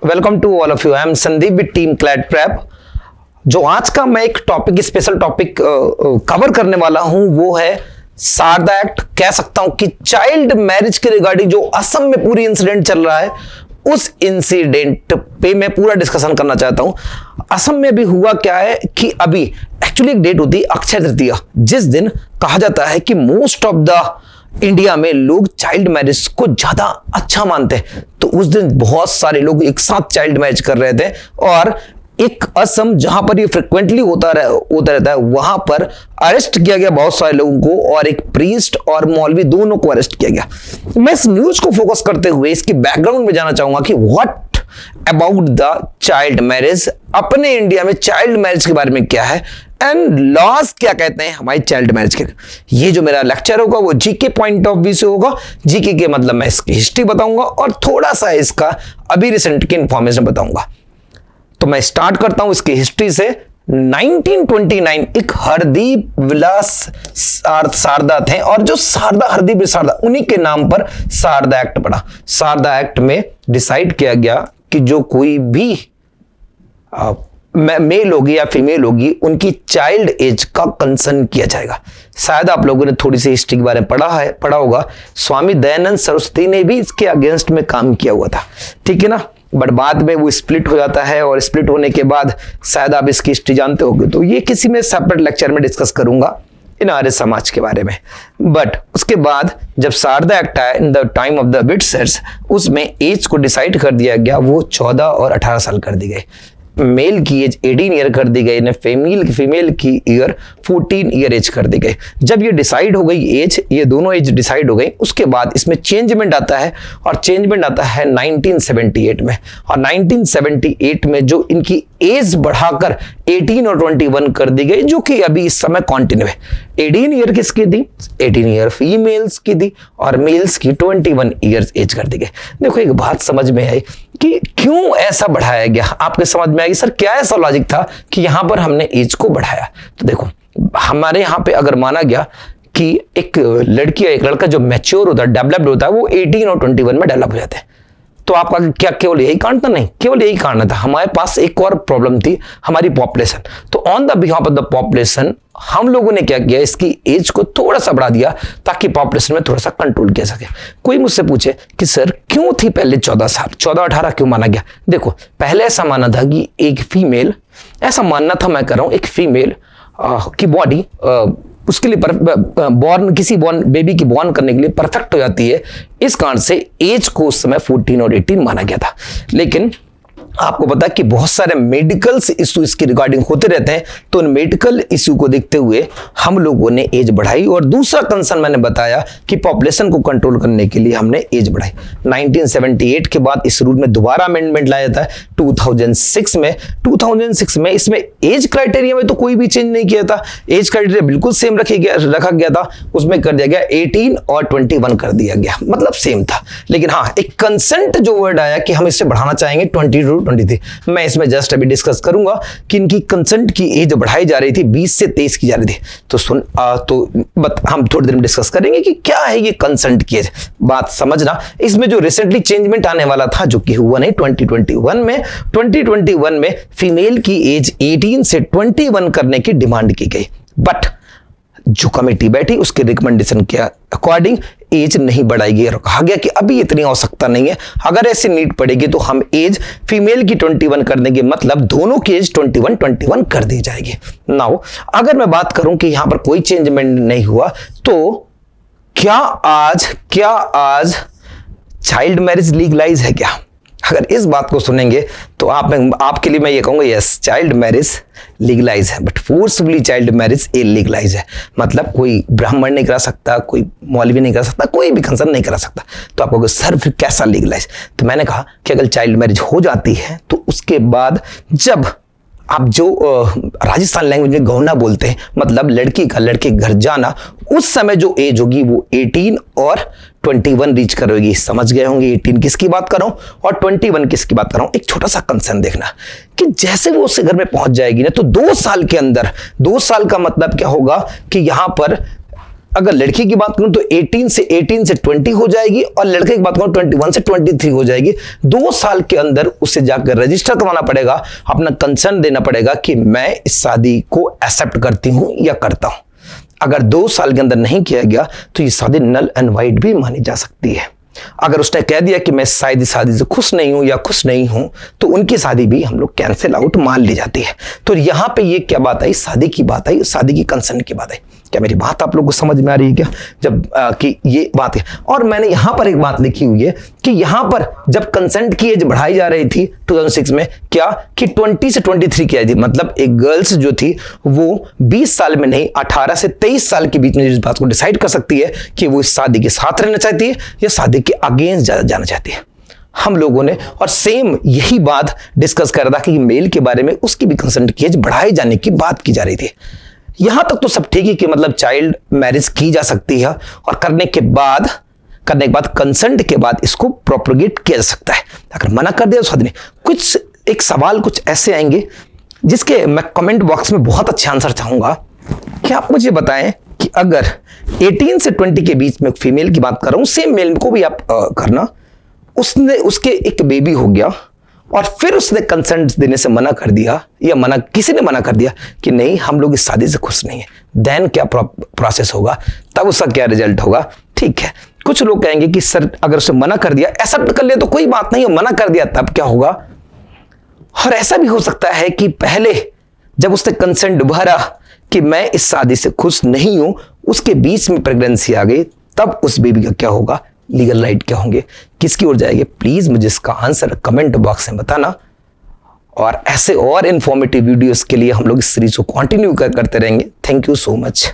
Welcome to all of you. I am Sandeep with team Clad Prep. जो आज का मैं एक टॉपिक स्पेशल टॉपिक कवर करने वाला हूं वो है सारदा एक्ट। कह सकता हूं कि चाइल्ड मैरिज के रिगार्डिंग जो असम में पूरी इंसिडेंट चल रहा है उस इंसिडेंट पे मैं पूरा डिस्कशन करना चाहता हूं। असम में भी हुआ क्या है कि अभी एक्चुअली एक डेट होती है अक्षय तृतीया, जिस दिन कहा जाता है कि मोस्ट ऑफ द इंडिया में लोग चाइल्ड मैरिज को ज्यादा अच्छा मानते हैं। तो उस दिन बहुत सारे लोग एक साथ चाइल्ड मैरिज कर रहे थे और एक असम जहां पर ये फ्रिक्वेंटली होता रहता है वहां पर अरेस्ट किया गया बहुत सारे लोगों को और एक प्रीस्ट और मौलवी दोनों को अरेस्ट किया गया। मैं इस न्यूज को फोकस करते हुए इसकी बैकग्राउंड में जाना चाहूंगा कि what about the child marriage, अपने इंडिया में चाइल्ड मैरिज के बारे में क्या है एंड लॉज क्या कहते हैं हमारी चाइल्ड मैरिज के। ये जो मेरा लेक्चर होगा वो जीके पॉइंट ऑफ व्यू से होगा। जीके के मतलब मैं इसकी हिस्ट्री बताऊंगा और थोड़ा सा इसका अभी रिसेंट की इंफॉर्मेशन बताऊंगा। तो मैं स्टार्ट करता हूं इसकी हिस्ट्री से। 1929 एक हरदीप विलास सारदा थे और जो सारदा हरदीप सारदा उन्हीं के नाम पर सारदा एक्ट पड़ा। सारदा एक्ट में डिसाइड किया गया कि जो कोई भी मेल होगी या फीमेल होगी उनकी चाइल्ड एज का कंसर्न किया जाएगा। शायद आप लोगों ने थोड़ी सी हिस्ट्री के बारे में पढ़ा होगा। स्वामी दयानंद सरस्वती ने भी इसके अगेंस्ट में काम किया हुआ था, ठीक है ना। बट बाद में वो स्प्लिट हो जाता है और स्प्लिट होने के बाद शायद आप इसकी हिस्ट्री जानते होंगे, तो ये किसी में सेपरेट लेक्चर में डिस्कस करूंगा इन आर्य समाज के बारे में। बट उसके बाद जब सारदा एक्ट आया in the time of the विटसेट्स, उसमें एज को डिसाइड कर दिया गया, वो 14 और 18 साल कर दी गई। मेल की एज 18 ईयर कर दी गई, फीमेल की ईयर 14 ईयर एज कर दी गई। जब ये डिसाइड हो गई एज, ये दोनों एज डिसाइड हो गई, उसके बाद इसमें चेंजमेंट आता है और चेंजमेंट आता है 1978 में। और 1978 में जो इनकी एज बढ़ाकर 18 और 21 कर दी गई, जो कि अभी इस समय कॉन्टिन्यू है। 18 ईयर किसकी थी? 18 ईयर फीमेल्स की थी और मेल्स की 21 ईयर्स एज कर दी गई। देखो एक बात समझ में आई कि क्यों ऐसा बढ़ाया गया। आपके समझ में आएगी सर क्या ऐसा लॉजिक था कि यहां पर हमने एज को बढ़ाया। तो देखो हमारे यहां पे अगर माना गया कि एक लड़की या एक लड़का जो मैच्योर होता है, डेवलप्ड होता है, वो 18 और 21 में डेवलप हो जाते हैं। तो आपका क्या केवल यही कारण था? नहीं, केवल यही कारण था। हमारे पास एक और प्रॉब्लम थी, हमारी पॉपुलेशन। तो on the behalf of the population हम लोगों ने क्या किया, इसकी एज को थोड़ा सा बढ़ा दिया ताकि पॉपुलेशन में थोड़ा सा कंट्रोल किया सके। कोई मुझसे पूछे कि सर क्यों थी पहले 14 साल, 14-18 क्यों माना गया? देखो पहले ऐसा माना था कि एक फीमेल, ऐसा मानना था, मैं कर रहा हूं, एक फीमेल की बॉडी उसके लिए बेबी की बॉर्न करने के लिए परफेक्ट हो जाती है। इस कारण से एज को उस समय 14 और 18 माना गया था। लेकिन आपको पता है कि बहुत सारे मेडिकल इशू इसके रिगार्डिंग होते रहते हैं, तो उन मेडिकल इशू को देखते हुए हम लोगों ने एज बढ़ाई। और दूसरा कंसर्न मैंने बताया कि पॉपुलेशन को कंट्रोल करने के लिए हमने एज बढ़ाई। 1978 के बाद इस रूल में दोबारा अमेंडमेंट लाया जाता है 2006 में। 2006 में इसमें एज क्राइटेरिया में तो कोई भी चेंज नहीं किया था, एज क्राइटेरिया बिल्कुल सेम रखा गया था। उसमें कर दिया गया 18 और 21 कर दिया गया, मतलब सेम था। लेकिन हाँ, एक कंसेंट जो वर्ड आया कि हम इससे बढ़ाना चाहेंगे 20 थी। मैं इसमें जस्ट अभी डिस्कस करूंगा कि इनकी कंसेंट की एज बढ़ाई जा रही थी, 20 से 23 की जा रही थी। तो हम थोड़ी देर में डिस्कस करेंगे कि क्या है ये कंसेंट की एज। बात समझना, इसमें जो रिसेंटली चेंजमेंट आने वाला था जो कि हुआ नहीं 2021 में फीमेल की एज 18 से 21 करने की डिमांड की गई। बट जो कमेटी बैठी उसके रिकमेंडेशन के अकॉर्डिंग एज नहीं बढ़ाएगी और कहा गया कि अभी इतनी आवश्यकता नहीं है, अगर ऐसी नीड पड़ेगी तो हम एज फीमेल की 21 कर देंगे, मतलब दोनों की एज 21 कर दी जाएगी। नाउ अगर मैं बात करूं कि यहां पर कोई चेंजमेंट नहीं हुआ, तो क्या आज चाइल्ड मैरिज लीगलाइज है क्या? अगर इस बात को सुनेंगे तो आपके लिए मैं ये कहूंगा यस, चाइल्ड मैरिज लीगलाइज है, बट फोर्सफुली चाइल्ड मैरिज इलीगलाइज है। मतलब कोई ब्राह्मण नहीं करा सकता, कोई मौलवी नहीं करा सकता, कोई भी कंसर्न नहीं करा सकता। तो आप कहोगे सर फिर कैसा लीगलाइज? तो मैंने कहा कि अगर चाइल्ड मैरिज हो जाती है तो उसके बाद जब आप जो राजस्थान लैंग्वेज में गौना बोलते हैं, मतलब लड़की का लड़के घर जाना, उस समय जो एज होगी वो 18 और 21 रीच करोगी। समझ गए होंगे 18 किसकी बात कर रहा हूं और 21 किसकी बात कर रहा हूं। एक छोटा सा कंसर्न देखना कि जैसे वो उसके घर में पहुंच जाएगी ना, तो 2 साल के अंदर, 2 साल का मतलब क्या होगा कि यहां पर अगर लड़की की बात करूं तो 18 से 20 हो जाएगी, और लड़के की बात करूं 21 से 23 हो जाएगी। 2 साल के अंदर उसे जाकर रजिस्टर करवाना पड़ेगा, अपना कंसर्न देना पड़ेगा कि मैं इस शादी को एक्सेप्ट करती हूं या करता हूं। अगर 2 साल के अंदर नहीं किया गया तो ये शादी नल एंड वाइड भी मानी जा सकती है। अगर उसने कह दिया कि मैं शायद इस शादी से खुश नहीं हूं या खुश नहीं हूं, तो उनकी शादी भी हम लोग कैंसिल आउट मान ली जाती है। तो यहां पे ये क्या बात आई, शादी की बात आई, शादी की कंसर्न की बात आई। क्या मेरी बात आप लोगों को समझ में आ रही है क्या? जब कि ये बात है, और मैंने यहां पर एक बात लिखी हुई है कि यहां पर जब कंसेंट की एज बढ़ाई जा रही थी 2006 में, क्या कि 20 से 23 की एज थी, मतलब एक गर्ल्स जो थी वो 20 साल में नहीं 18 से 23 साल के बीच में इस बात को डिसाइड कर सकती है कि वो इस शादी के साथ रहना चाहती है या शादी के अगेंस्ट जाना चाहती है। हम लोगों ने और सेम यही बात डिस्कस कर रहा था कि मेल के बारे में उसकी भी कंसेंट की एज बढ़ाए जाने की बात की जा रही थी। यहां तक तो सब ठीक है कि मतलब चाइल्ड मैरिज की जा सकती है, और करने के बाद कंसेंट के बाद इसको प्रोपोगेट किया जा सकता है। अगर मना कर दिया तो शादी नहीं। कुछ एक सवाल कुछ ऐसे आएंगे जिसके मैं कमेंट बॉक्स में बहुत अच्छा आंसर चाहूंगा कि आप मुझे बताएं कि अगर 18 से 20 के बीच में फीमेल की बात कर रहा हूं, सेम मेल को भी आप करना, उसके एक बेबी हो गया और फिर उसने कंसेंट देने से मना कर दिया, या किसी ने मना कर दिया कि नहीं हम लोग इस शादी से खुश नहीं है, देन क्या प्रोसेस होगा, तब उसका क्या रिजल्ट होगा? ठीक है, कुछ लोग कहेंगे कि सर अगर उसने मना कर दिया, एक्सेप्ट कर लिया तो कोई बात नहीं है, मना कर दिया तब क्या होगा? और ऐसा भी हो सकता है कि पहले जब उसने कंसेंट भरा कि मैं इस शादी से खुश नहीं हूं, उसके बीच में प्रेगनेंसी आ गई, तब उस बेबी का क्या होगा, लीगल राइट क्या होंगे, किसकी ओर जाएंगे? प्लीज मुझे इसका आंसर कमेंट बॉक्स में बताना। और ऐसे और इंफॉर्मेटिव वीडियोस के लिए हम लोग इस सीरीज को कंटिन्यू करते रहेंगे। Thank you so much.